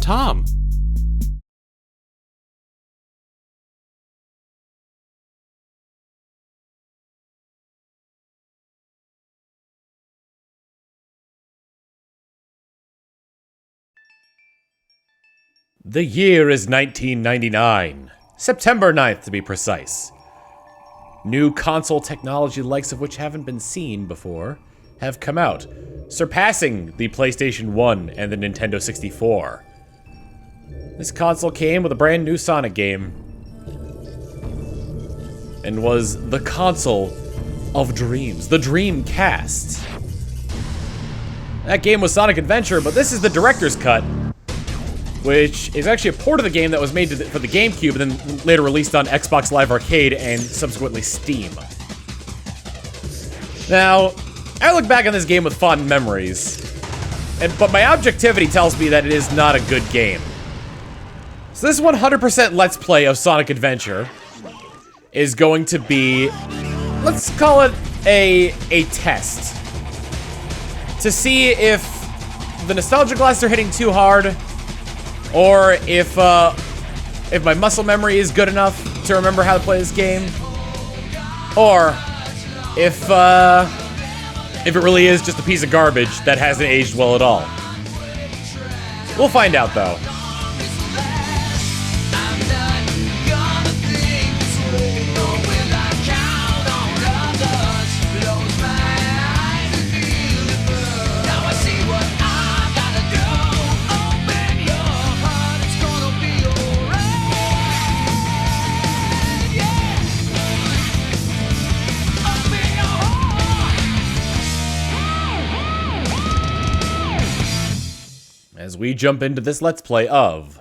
Tom. The year is 1999, September 9th to be precise. New console technology the likes of which haven't been seen before have come out, surpassing the PlayStation 1 and the Nintendo 64. This console came with a brand new Sonic game and was the console of dreams, the Dreamcast. That game was Sonic Adventure, but this is the director's cut, which is actually a port of the game that was made for the GameCube and then later released on Xbox Live Arcade and subsequently Steam. Now, I look back on this game with fond memories, but my objectivity tells me that it is not a good game. So this 100% Let's Play of Sonic Adventure is going to be, let's call it a test. To see if the nostalgia glasses are hitting too hard, or if my muscle memory is good enough to remember how to play this game, or if it really is just a piece of garbage that hasn't aged well at all. We'll find out, though. As we jump into this Let's Play of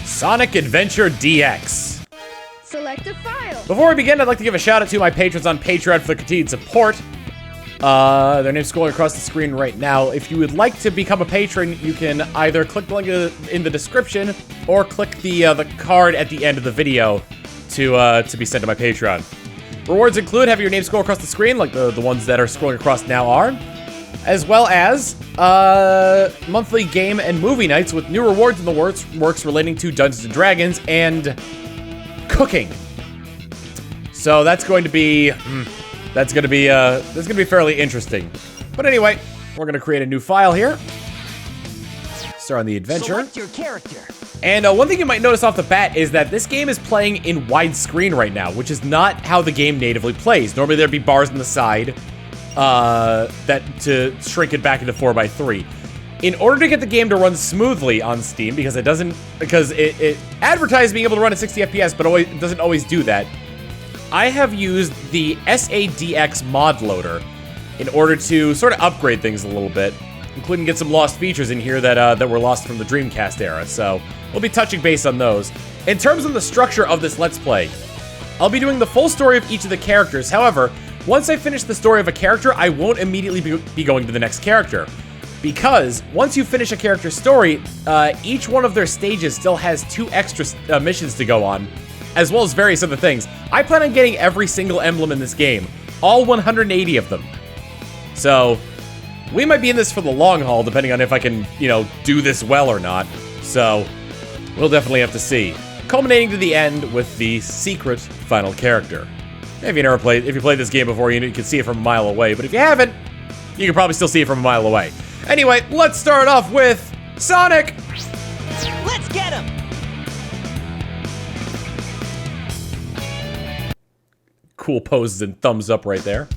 Sonic Adventure DX. Select a file. Before we begin, I'd like to give a shout out to my patrons on Patreon for the continued support. Their name's scrolling across the screen right now. If you would like to become a patron, you can either click the link in the description or click the card at the end of the video to be sent to my Patreon. Rewards include having your name scroll across the screen, like the ones that are scrolling across now are, as well as monthly game and movie nights with new rewards in the works relating to Dungeons & Dragons and cooking. So that's going to be fairly interesting. But anyway, we're going to create a new file here. Start on the adventure. Select your character. And one thing you might notice off the bat is that this game is playing in widescreen right now, which is not how the game natively plays. Normally there'd be bars on the side that to shrink it back into 4:3. In order to get the game to run smoothly on Steam, because it advertises being able to run at 60 FPS, but it doesn't always do that, I have used the SADX mod loader in order to sort of upgrade things a little bit, including get some lost features in here that were lost from the Dreamcast era. So we'll be touching base on those. In terms of the structure of this Let's Play, I'll be doing the full story of each of the characters. However, once I finish the story of a character, I won't immediately be going to the next character. Because once you finish a character's story, each one of their stages still has 2 extra missions to go on, as well as various other things. I plan on getting every single emblem in this game, all 180 of them. So, we might be in this for the long haul, depending on if I can, do this well or not. So, we'll definitely have to see. Culminating to the end with the secret final character. If you played this game before, you can see it from a mile away, but if you haven't, you can probably still see it from a mile away. Anyway, let's start off with Sonic! Let's get him! Cool poses and thumbs up right there.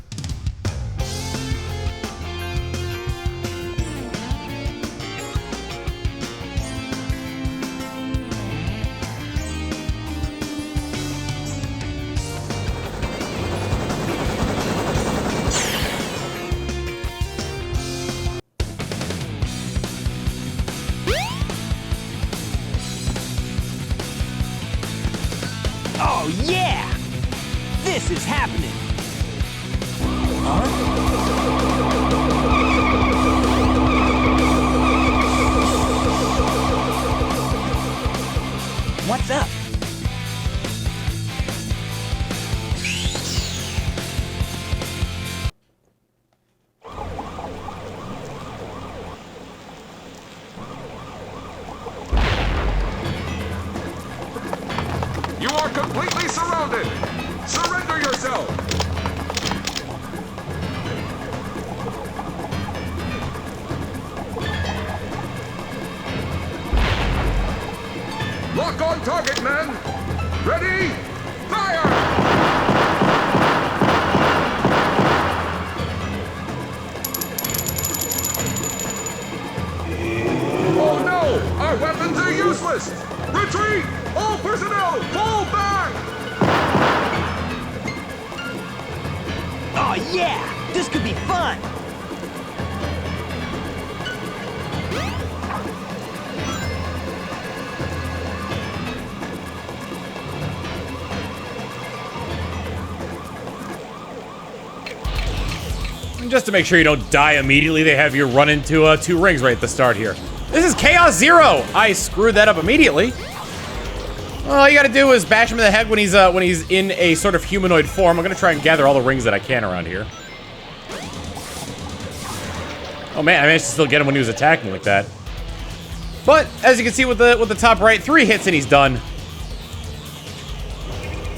Oh yeah! This is happening! are completely surrounded! Surrender yourself! Lock on target, men! Ready? Fire! Oh no! Our weapons are useless! Retreat! All personnel, fall back! Oh yeah! This could be fun! Just to make sure you don't die immediately, they have you run into 2 rings right at the start here. This is Chaos Zero! I screwed that up immediately. All you gotta do is bash him in the head when he's in a sort of humanoid form. I'm gonna try and gather all the rings that I can around here. Oh man, I managed to still get him when he was attacking like that. But as you can see with the top right, 3 hits and he's done.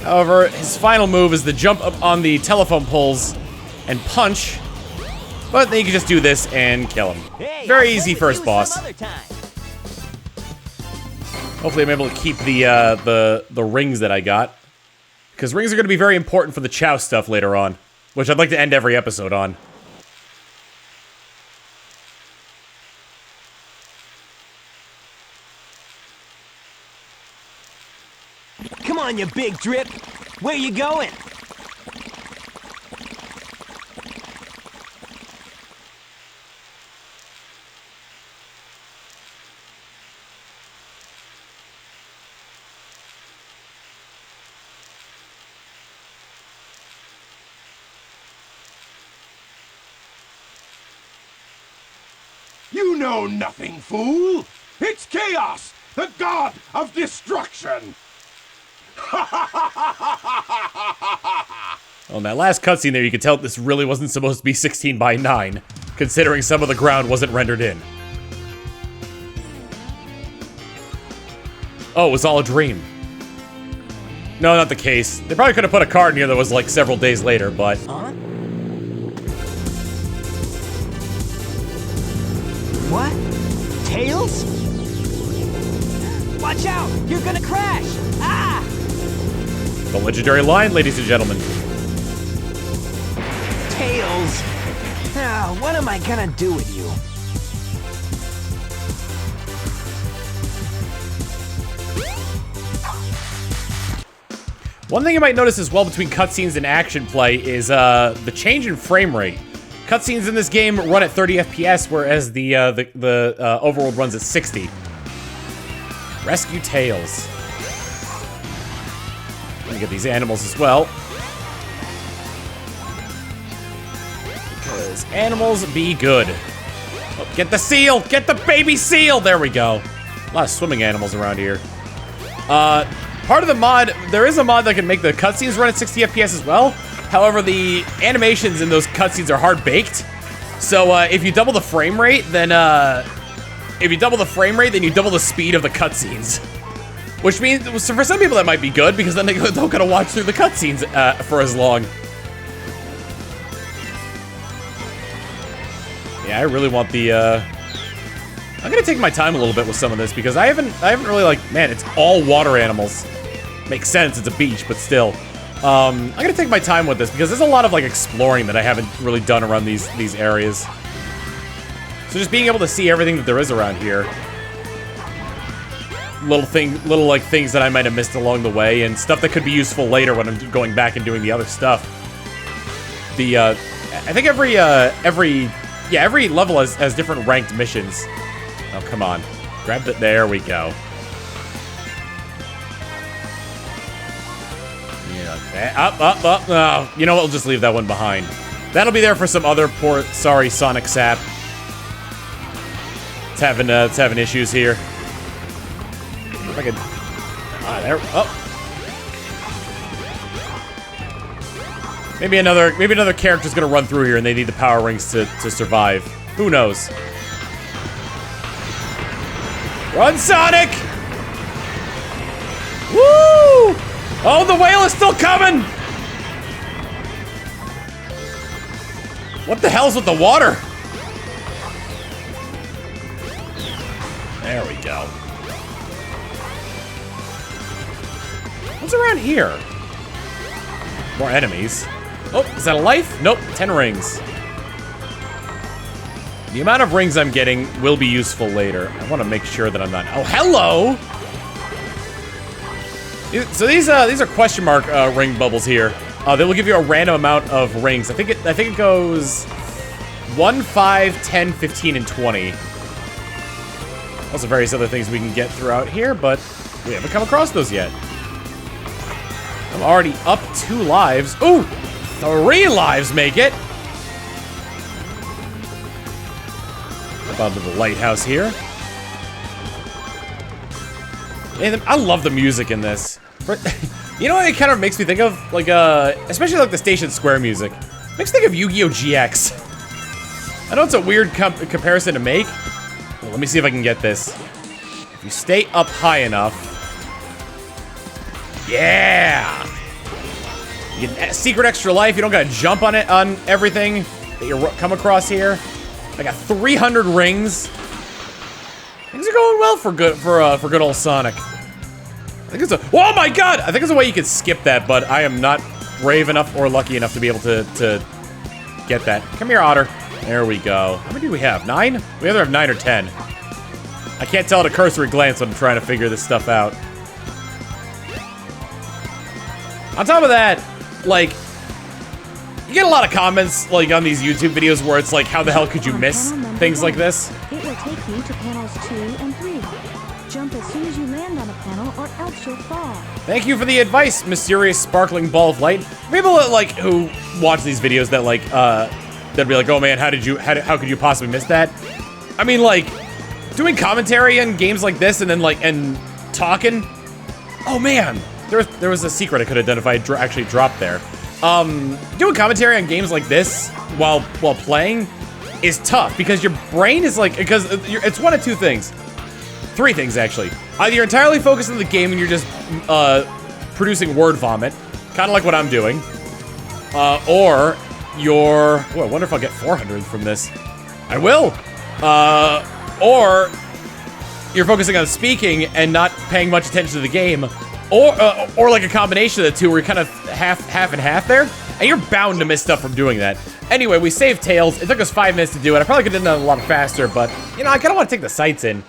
However, his final move is the jump up on the telephone poles and punch. But then you can just do this and kill him. Hey, Very easy first boss. some other time. Hopefully I'm able to keep the rings that I got. Because rings are going to be very important for the Chao stuff later on. Which I'd like to end every episode on. Come on, you big drip. Where you going? You know nothing, fool! It's Chaos, the god of destruction! On that last cutscene there, you could tell this really wasn't supposed to be 16 by 9, considering some of the ground wasn't rendered in. Oh, it was all a dream. No, not the case. They probably could have put a card in here that was like several days later, but... Huh? What? Tails? Watch out! You're gonna crash! Ah! The legendary line, ladies and gentlemen. Tails! Ah, what am I gonna do with you? One thing you might notice as well between cutscenes and action play is the change in frame rate. Cutscenes in this game run at 30 FPS, whereas the overworld runs at 60. Rescue Tails. Let me get these animals as well. Because animals be good. Oh, get the seal! Get the baby seal! There we go. A lot of swimming animals around here. Part of the mod, there is a mod that can make the cutscenes run at 60 FPS as well. However, the animations in those cutscenes are hard-baked. So, if you double the frame rate, then, you double the speed of the cutscenes. Which means, so for some people that might be good, because then they don't gotta watch through the cutscenes, for as long. Yeah, I really want the, I'm gonna take my time a little bit with some of this, because I haven't really, like, man, it's all water animals. Makes sense, it's a beach, but still. I'm gonna take my time with this because there's a lot of like exploring that I haven't really done around these areas. So just being able to see everything that there is around here, little like things that I might have missed along the way, and stuff that could be useful later when I'm going back and doing the other stuff. I think every level has different ranked missions. Oh come on, grab it. There we go. Up. Oh, you know what? We'll just leave that one behind. That'll be there for some other poor, sorry, Sonic sap. It's having issues here. If I could. There. Oh. Maybe another character's gonna run through here, and they need the power rings to survive. Who knows? Run, Sonic! Woo! Oh, the whale is still coming! What the hell's with the water? There we go. What's around here? More enemies. Oh, is that a life? Nope, 10 rings. The amount of rings I'm getting will be useful later. I want to make sure that I'm not... Oh, hello! So these are question mark ring bubbles here. They will give you a random amount of rings. I think it goes 1, 5, 10, 15, and 20. Also various other things we can get throughout here, but we haven't come across those yet. I'm already up 2 lives. Ooh! 3 lives make it! Up onto the lighthouse here. And I love the music in this. You know what it kind of makes me think of? Like, especially like the Station Square music. Makes me think of Yu-Gi-Oh! GX. I know it's a weird comparison to make. Well, let me see if I can get this. If you stay up high enough. Yeah! You get secret extra life. You don't gotta jump on it, on everything that you come across here. I got 300 rings. Things are going well for good old Sonic. I think it's a, oh my god! I think there's a way you could skip that, but I am not brave enough or lucky enough to be able to get that. Come here, Otter. There we go. How many do we have? 9? We either have 9 or 10. I can't tell at a cursory glance when I'm trying to figure this stuff out. On top of that, like, you get a lot of comments, like, on these YouTube videos where it's like, how the hell could you miss things like this? It will take you to panels 2 and 3. Jump as soon as you land on a panel, or else you'll fall. Thank you for the advice, mysterious sparkling ball of light. People that, like, who watch these videos that, like, that'd be like, oh man, how could you possibly miss that? I mean, like, doing commentary on games like this and then, like, and talking. Oh man, there was a secret I could identify actually dropped there. Doing commentary on games like this while playing is tough because your brain is like, because it's one of 2 things. 3 things, actually. Either you're entirely focused on the game and you're just producing word vomit, kind of like what I'm doing, or you're... Oh, I wonder if I'll get 400 from this. I will! Or you're focusing on speaking and not paying much attention to the game, or like a combination of the 2 where you're kind of half and half there, and you're bound to miss stuff from doing that. Anyway, we saved Tails. It took us 5 minutes to do it. I probably could have done it a lot faster, but, you know, I kind of want to take the sights in.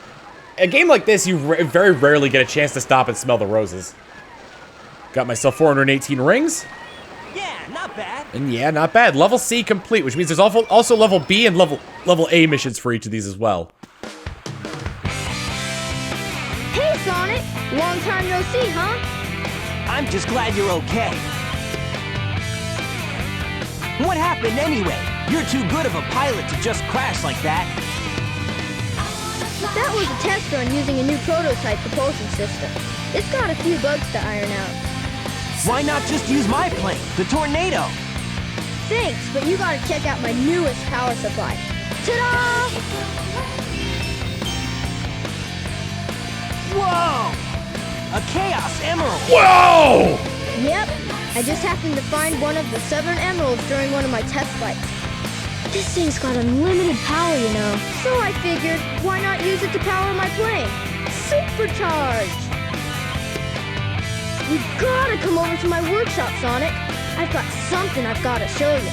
A game like this, you very rarely get a chance to stop and smell the roses. Got myself 418 rings. Yeah, not bad. And yeah, not bad. Level C complete, which means there's also level B and level A missions for each of these as well. Hey, Sonic! Long time no see, huh? I'm just glad you're okay. What happened anyway? You're too good of a pilot to just crash like that. That was a test run using a new prototype propulsion system. It's got a few bugs to iron out. Why not just use my plane, the Tornado? Thanks, but you gotta check out my newest power supply. Ta-da! Whoa! A Chaos Emerald! Whoa! Yep, I just happened to find one of the 7 emeralds during one of my test flights. This thing's got unlimited power, you know. So I figured, why not use it to power my plane? Supercharged! You gotta come over to my workshop, Sonic. I've got something I've gotta show you.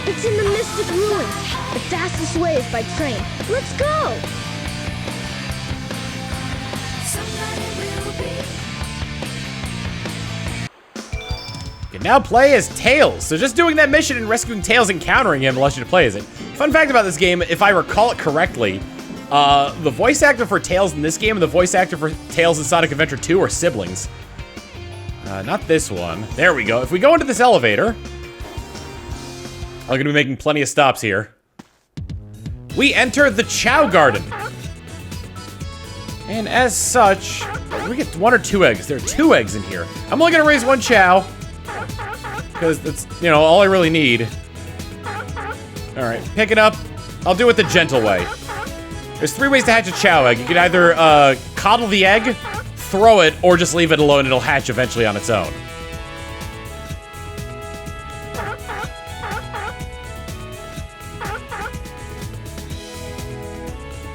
It's in the Mystic Ruins. The fastest way is by train. Let's go! You can now play as Tails. So just doing that mission and rescuing Tails and countering him allows you to play as it. Fun fact about this game, if I recall it correctly, the voice actor for Tails in this game and the voice actor for Tails in Sonic Adventure 2 are siblings. Not this one. There we go. If we go into this elevator, I'm gonna be making plenty of stops here. We enter the Chao Garden. And as such, we get 1 or 2 eggs. There are 2 eggs in here. I'm only gonna raise 1 Chao, because that's, you know, all I really need. All right, pick it up. I'll do it the gentle way. There's 3 ways to hatch a Chao egg. You can either coddle the egg, throw it or just leave it alone. It'll hatch eventually on its own.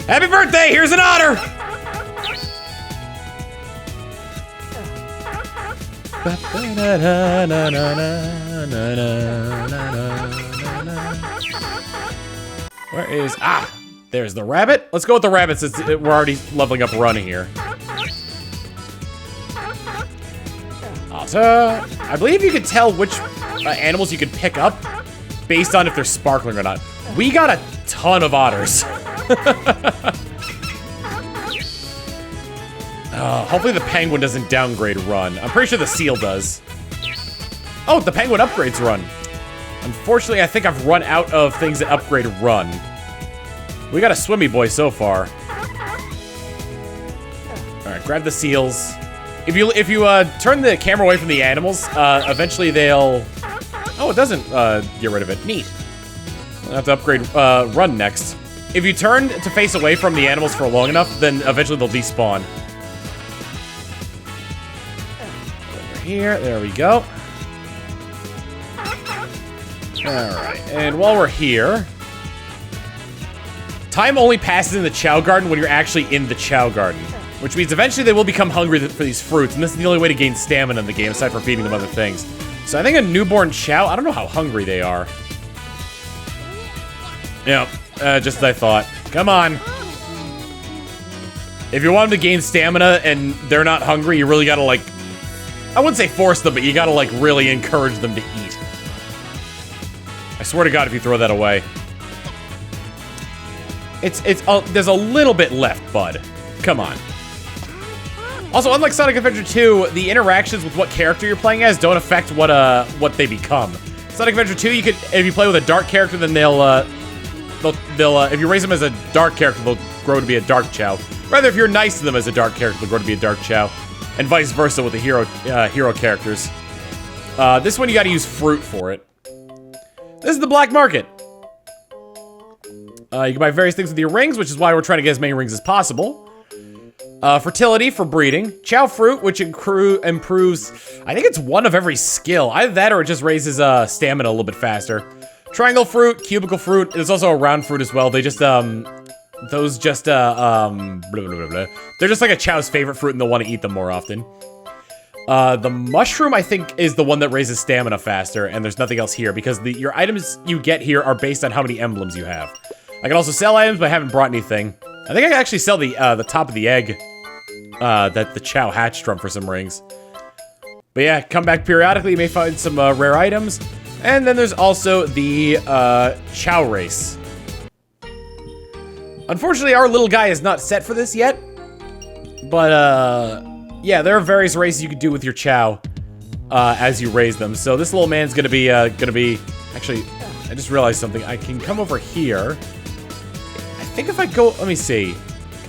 Happy birthday! Here's an otter! Where is... Ah! There's the rabbit. Let's go with the rabbit since we're already leveling up Run here. Otter. I believe you can tell which animals you can pick up based on if they're sparkling or not. We got a ton of otters. Hopefully the penguin doesn't downgrade Run. I'm pretty sure the seal does. Oh, the penguin upgrades Run. Unfortunately, I think I've run out of things that upgrade Run. We got a swimmy boy so far. All right, grab the seals. If you turn the camera away from the animals, eventually they'll... Oh, it doesn't get rid of it. Neat. I'll have to upgrade Run next. If you turn to face away from the animals for long enough, then eventually they'll despawn. Over here, there we go. Alright, and while we're here... Time only passes in the Chao Garden when you're actually in the Chao Garden. Which means eventually they will become hungry for these fruits, and this is the only way to gain stamina in the game, aside from feeding them other things. So I think a newborn Chao, I don't know how hungry they are. Yeah, just as I thought. Come on. If you want them to gain stamina and they're not hungry, you really gotta, like... I wouldn't say force them, but you gotta, like, really encourage them to eat. I swear to God if you throw that away. There's a little bit left, bud. Come on. Also, unlike Sonic Adventure 2, the interactions with what character you're playing as don't affect what they become. Sonic Adventure 2, you could, if you play with a dark character, then they'll if you raise them as a dark character, they'll grow to be a dark Chao. Rather, if you're nice to them as a dark character, they'll grow to be a dark Chao. And vice versa with the hero characters. This one, you gotta use fruit for it. This is the black market. You can buy various things with your rings, which is why we're trying to get as many rings as possible. Fertility for breeding. Chao fruit, which improves, I think it's one of every skill. Either that or it just raises stamina a little bit faster. Triangle fruit, cubicle fruit. There's also a round fruit as well. They just, those just, blah, blah, blah, blah. They're just like a Chao's favorite fruit and they'll want to eat them more often. The mushroom, I think, is the one that raises stamina faster, and there's nothing else here because your items you get here are based on how many emblems you have. I can also sell items, but I haven't brought anything. I think I can actually sell the top of the egg that the Chao hatched from for some rings. But yeah, come back periodically. You may find some rare items. And then there's also the Chao race. Unfortunately, our little guy is not set for this yet. But yeah, there are various races you can do with your Chao as you raise them. So this little man's gonna be actually, I just realized something. I can come over here. I think if I go, let me see.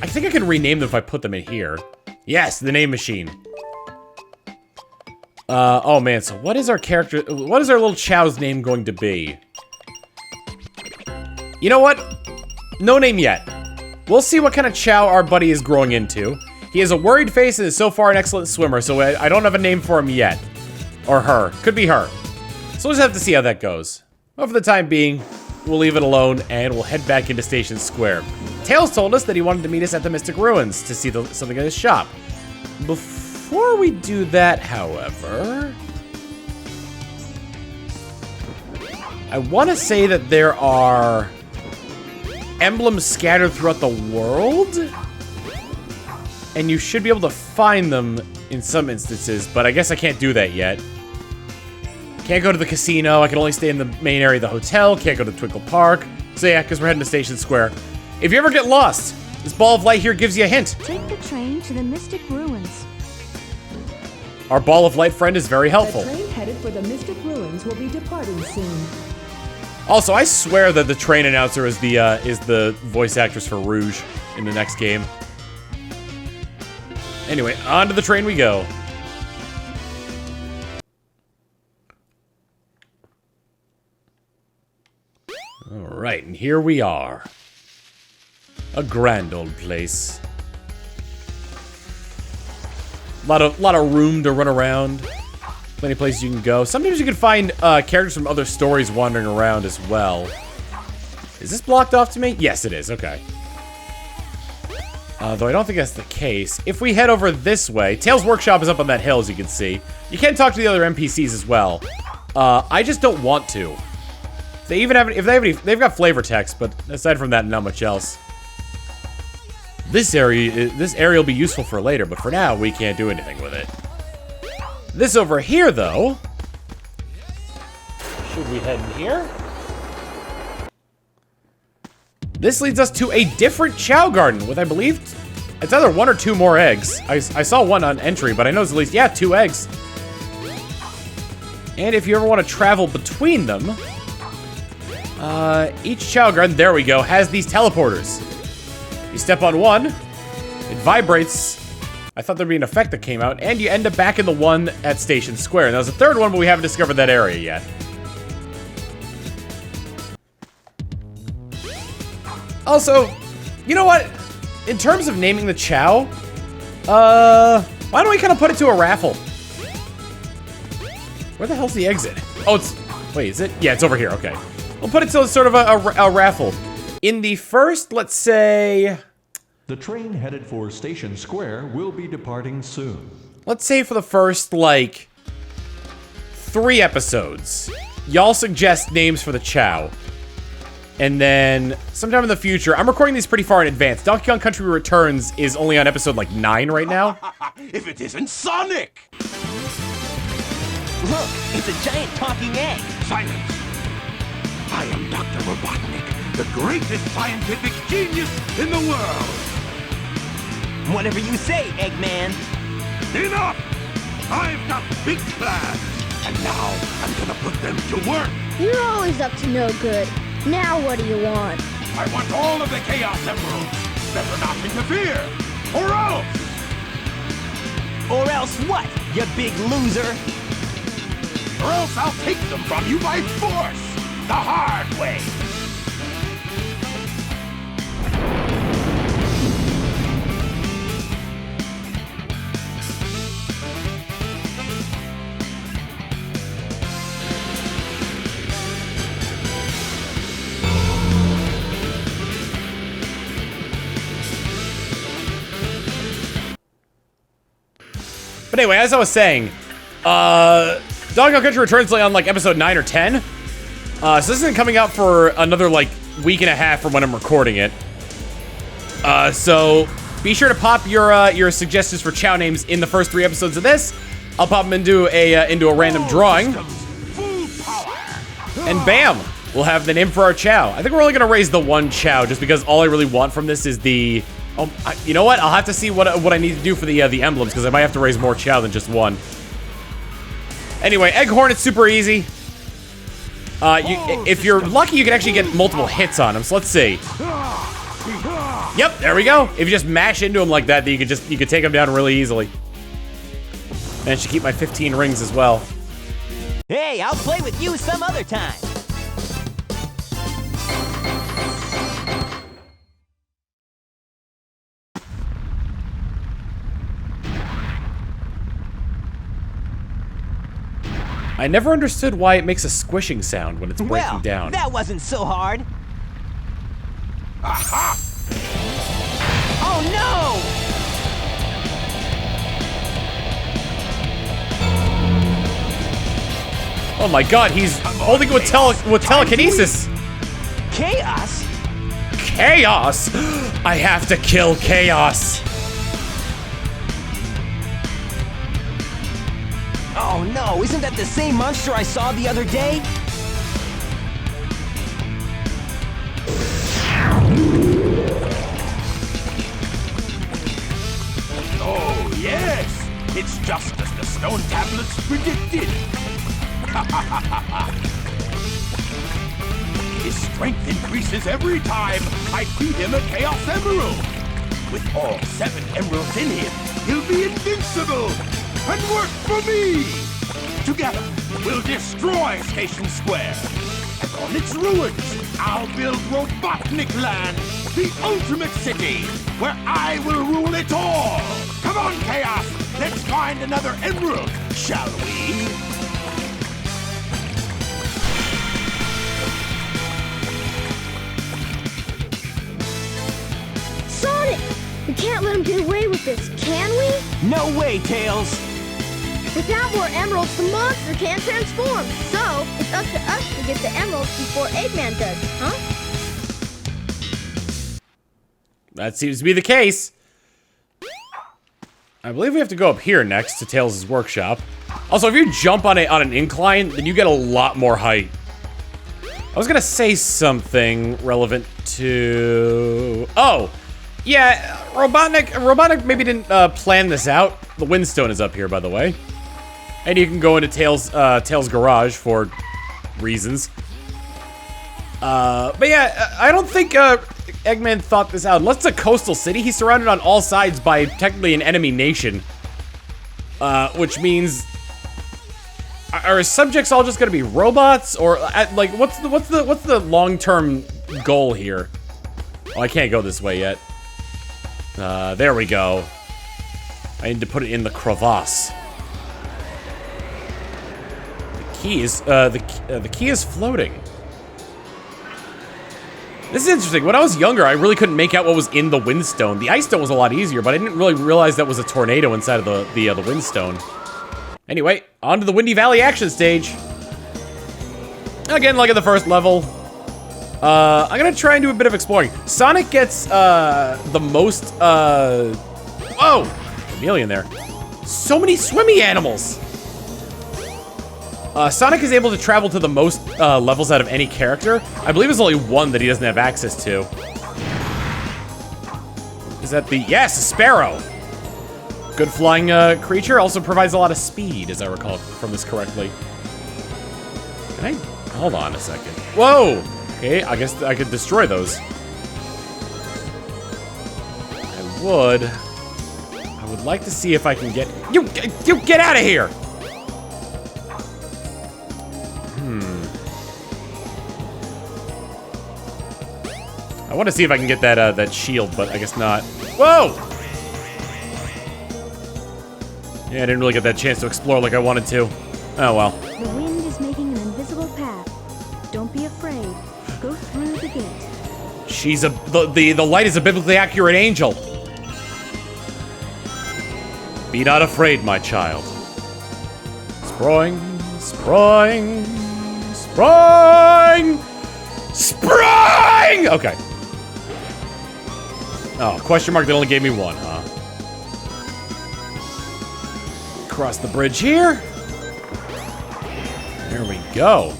I think I can rename them if I put them in here. Yes, the name machine. Oh man, so what is our character, what is our little Chao's name going to be? You know what? No name yet. We'll see what kind of Chao our buddy is growing into. He has a worried face and is so far an excellent swimmer, so I don't have a name for him yet. Or her. Could be her. So we'll just have to see how that goes. But for the time being, we'll leave it alone and we'll head back into Station Square. Tails told us that he wanted to meet us at the Mystic Ruins to see something at his shop. Before we do that, however... I want to say that there are emblems scattered throughout the world? And you should be able to find them in some instances, but I guess I can't do that yet. Can't go to the casino, I can only stay in the main area of the hotel, can't go to Twinkle Park. So yeah, because we're heading to Station Square. If you ever get lost, this ball of light here gives you a hint. Take the train to the Mystic Ruins. Our ball of light friend is very helpful. The train headed for the Mystic Ruins will be departing soon. Also, I swear that the train announcer is the voice actress for Rouge in the next game. Anyway, on to the train we go. Alright, and here we are. A grand old place. A lot of room to run around. Plenty of places you can go. Sometimes you can find characters from other stories wandering around as well. Is this blocked off to me? Yes, it is. Okay. Though I don't think that's the case. If we head over this way, Tails' workshop is up on that hill, as you can see. You can talk to the other NPCs as well. I just don't want to. They even have, they've got flavor text, but aside from that, not much else. This area will be useful for later, but for now, we can't do anything with it. This over here, though. Should we head in here? This leads us to a different Chao garden with, I believe, it's either 1 or 2 more eggs. I saw 1 on entry, but I know it's at least, yeah, 2 eggs. And if you ever want to travel between them, each Chao garden, there we go, has these teleporters. You step on one, it vibrates. I thought there'd be an effect that came out, and you end up back in the one at Station Square. And that was the 3rd one, but we haven't discovered that area yet. Also, you know what? In terms of naming the Chao, why don't we kind of put it to a raffle? Where the hell's the exit? Oh, it's... Wait, is it? Yeah, it's over here. Okay. We'll put it to sort of a raffle. In the first, let's say... The train headed for Station Square will be departing soon. Let's say for the first, like, 3 episodes, y'all suggest names for the Chao. And then, sometime in the future, I'm recording these pretty far in advance. Donkey Kong Country Returns is only on episode, like, 9 right now. If it isn't Sonic! Look, it's a giant talking egg. Silence! I am Dr. Robotnik, the greatest scientific genius in the world! Whatever you say, Eggman. Enough! I've got big plans, and now I'm gonna put them to work! You're always up to no good. Now what do you want? I want all of the Chaos Emeralds! Better not interfere! Or else! Or else what, you big loser? Or else I'll take them from you by force! The hard way! But anyway, as I was saying, Donkey Kong Country Returns is on, like, episode 9 or 10. So this isn't coming out for another, like, week and a half from when I'm recording it. So be sure to pop your suggestions for Chao names in the first 3 episodes of this. I'll pop them into a random drawing. And bam! We'll have the name for our Chao. I think we're only gonna raise the 1 Chao just because all I really want from this is the... you know what? I'll have to see what I need to do for the emblems, because I might have to raise more Chao than just 1. Anyway, Egg Hornet's super easy. If you're lucky, you can actually get multiple hits on him. So let's see. Yep, there we go. If you just mash into him like that, then you could take him down really easily. And I should keep my 15 rings as well. Hey, I'll play with you some other time. I never understood why it makes a squishing sound when it's breaking down. That wasn't so hard. Aha! Oh no! Oh my god, he's holding it with telekinesis. Chaos? Chaos? I have to kill Chaos. Oh no, isn't that the same monster I saw the other day? Oh, yes! It's just as the stone tablets predicted! His strength increases every time I feed him a Chaos Emerald! With all 7 emeralds in him, he'll be invincible! And work for me! Together, we'll destroy Station Square! And on its ruins, I'll build Robotnik Land, the ultimate city, where I will rule it all! Come on, Chaos! Let's find another emerald, shall we? Sonic! We can't let him get away with this, can we? No way, Tails. Without more emeralds, the monster can't transform. So, it's up to us to get the emeralds before Eggman does, huh? That seems to be the case. I believe we have to go up here next to Tails' workshop. Also, if you jump on an incline, then you get a lot more height. I was gonna say something relevant to... Oh! Yeah, Robotnik maybe didn't plan this out. The Windstone is up here, by the way. And you can go into Tails' garage for reasons. But yeah, I don't think Eggman thought this out. Unless it's a coastal city, he's surrounded on all sides by technically an enemy nation. Which means... Are his subjects all just gonna be robots? Or, like, what's the long-term goal here? Oh, I can't go this way yet. There we go. I need to put it in the crevasse. The key is floating. This is interesting. When I was younger, I really couldn't make out what was in the Windstone. The Ice Stone was a lot easier, but I didn't really realize that was a tornado inside of the Windstone. Anyway, on to the Windy Valley action stage. Again, like at the first level. I'm gonna try and do a bit of exploring. Sonic gets the most whoa! Chameleon there. So many swimmy animals! Sonic is able to travel to the most levels out of any character. I believe there's only one that he doesn't have access to. Is that the... Yes, a sparrow! Good flying creature, also provides a lot of speed, as I recall from this correctly. Can I... Hold on a second. Whoa! Okay, I guess I could destroy those. I would like to see if I can get... You get out of here! I want to see if I can get that that shield, but I guess not. Whoa! Yeah, I didn't really get that chance to explore like I wanted to. Oh well. The wind is making an invisible path. Don't be afraid. Go through the gate. She's the light is a biblically accurate angel. Be not afraid, my child. Sproing, sproing, sproing, sproing! Okay. Oh, question mark that only gave me one, huh? Cross the bridge here. There we go.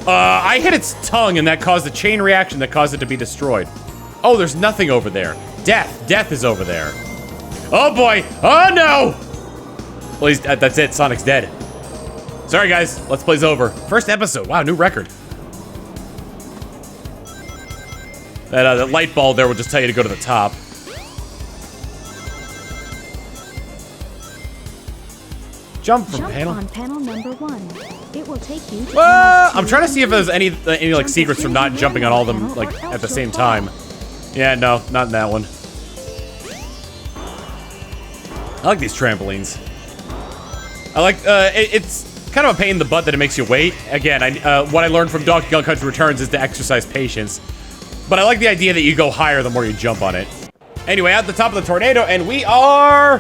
I hit its tongue and that caused a chain reaction that caused it to be destroyed. Oh, there's nothing over there. Death. Death is over there. Oh boy. Oh no! Well, that's it. Sonic's dead. Sorry guys. Let's Play's over. First episode. Wow, new record. That light ball there will just tell you to go to the top. Jump from panel. On panel number 1. It will take you to I'm trying to see if there's any like secrets from not jumping on all of them like at the same time. Yeah, no, not in that one. I like these trampolines. I like it's kind of a pain in the butt that it makes you wait. Again, what I learned from Donkey Kong Country Returns is to exercise patience. But I like the idea that you go higher the more you jump on it. Anyway, at the top of the tornado, and we are...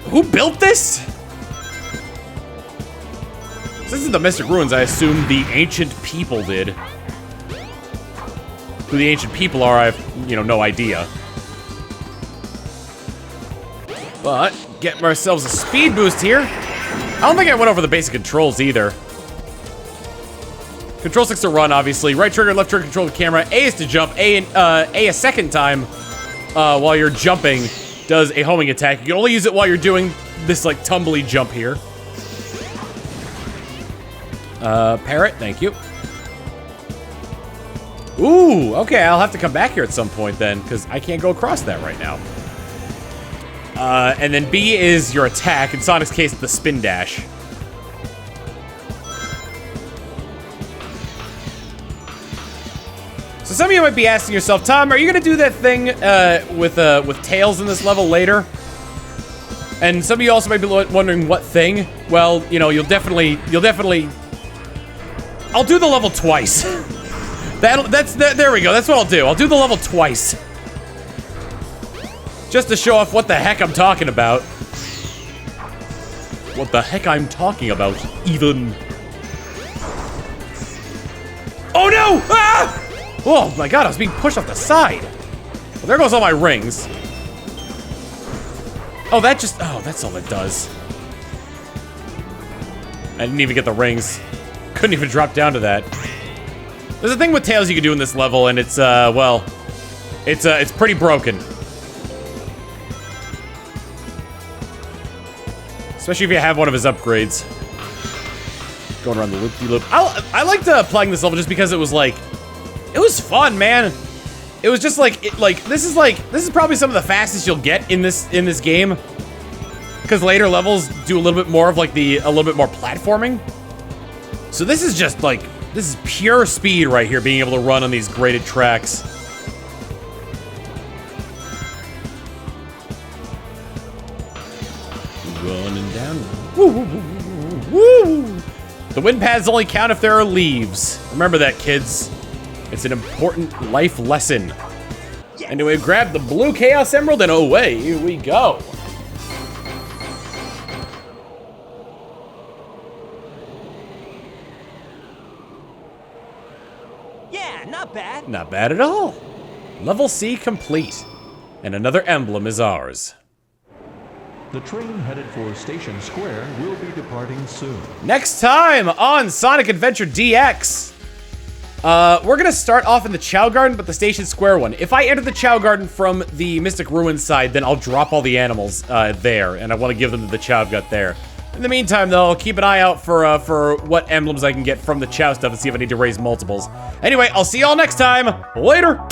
Who built this? This isn't the Mystic Ruins, I assume the ancient people did. Who the ancient people are, I have, no idea. But, getting ourselves a speed boost here. I don't think I went over the basic controls either. Control sticks to run, obviously. Right trigger, left trigger, control the camera. A is to jump. A a second time while you're jumping does a homing attack. You can only use it while you're doing this, like, tumbly jump here. Parrot, thank you. Ooh, okay, I'll have to come back here at some point then, because I can't go across that right now. And then B is your attack. In Sonic's case, the spin dash. So some of you might be asking yourself, Tom, are you gonna do that thing with Tails in this level later? And some of you also might be wondering what thing. Well, you know, you'll definitely. I'll do the level twice. There we go. That's what I'll do. I'll do the level twice, just to show off what the heck I'm talking about. What the heck I'm talking about, even. Oh no! Ah! Oh my god, I was being pushed off the side. Well, there goes all my rings. Oh, that's all it does. I didn't even get the rings. Couldn't even drop down to that. There's a thing with Tails you can do in this level, and it's, well, it's pretty broken. Especially if you have one of his upgrades. Going around the loop-de-loop. I liked playing this level just because it was like, it was fun, man. It was just like, this is probably some of the fastest you'll get in this game. Because later levels do a little bit more of like a little bit more platforming. So this is just like, this is pure speed right here, being able to run on these graded tracks. Running down. Woo, woo, woo, woo, woo. The wind pads only count if there are leaves. Remember that, kids. It's an important life lesson. Yes. Anyway, grab the blue Chaos Emerald and away we go. Yeah, not bad. Not bad at all. Level C complete. And another emblem is ours. The train headed for Station Square will be departing soon. Next time on Sonic Adventure DX. We're gonna start off in the Chao Garden, but the Station Square one. If I enter the Chao Garden from the Mystic Ruins side, then I'll drop all the animals there, and I want to give them to the Chao Gut there. In the meantime, though, I'll keep an eye out for what emblems I can get from the Chao stuff and see if I need to raise multiples. Anyway, I'll see y'all next time. Later!